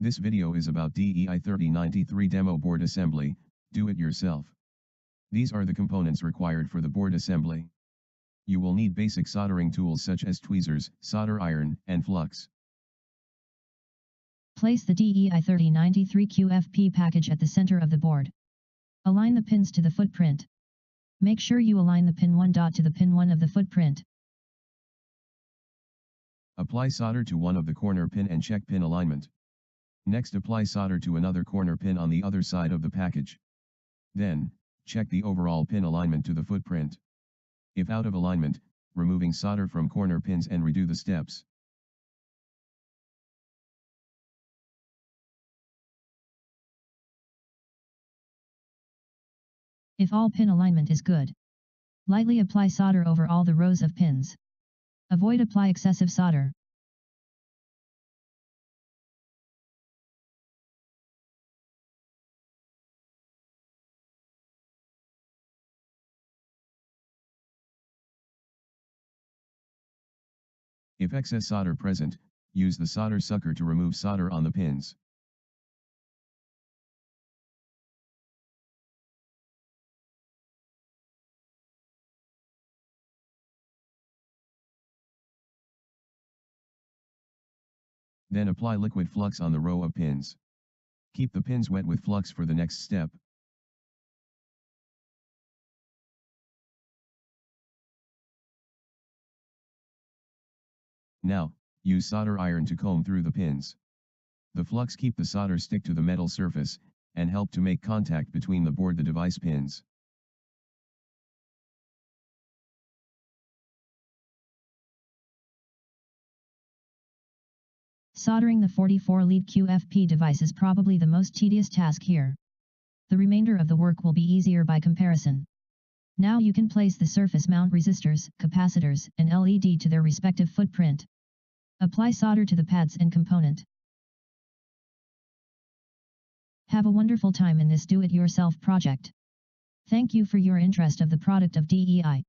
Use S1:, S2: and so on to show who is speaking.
S1: This video is about DEI3093 demo board assembly, do it yourself. These are the components required for the board assembly. You will need basic soldering tools such as tweezers, solder iron, and flux.
S2: Place the DEI3093 QFP package at the center of the board. Align the pins to the footprint. Make sure you align the pin 1 dot to the pin 1 of the footprint.
S1: Apply solder to one of the corner pin and check pin alignment. Next, apply solder to another corner pin on the other side of the package. Then, check the overall pin alignment to the footprint. If out of alignment, removing solder from corner pins and redo the steps.
S2: If all pin alignment is good, lightly apply solder over all the rows of pins. Avoid apply excessive solder.
S1: If excess solder present, use the solder sucker to remove solder on the pins. Then apply liquid flux on the row of pins. Keep the pins wet with flux for the next step. Now, use solder iron to comb through the pins. The flux keep the solder stick to the metal surface, and help to make contact between the board and the device pins.
S2: Soldering the 44-lead QFP device is probably the most tedious task here. The remainder of the work will be easier by comparison. Now you can place the surface mount resistors, capacitors, and LED to their respective footprint. Apply solder to the pads and component. Have a wonderful time in this do-it-yourself project. Thank you for your interest of the product of DEI.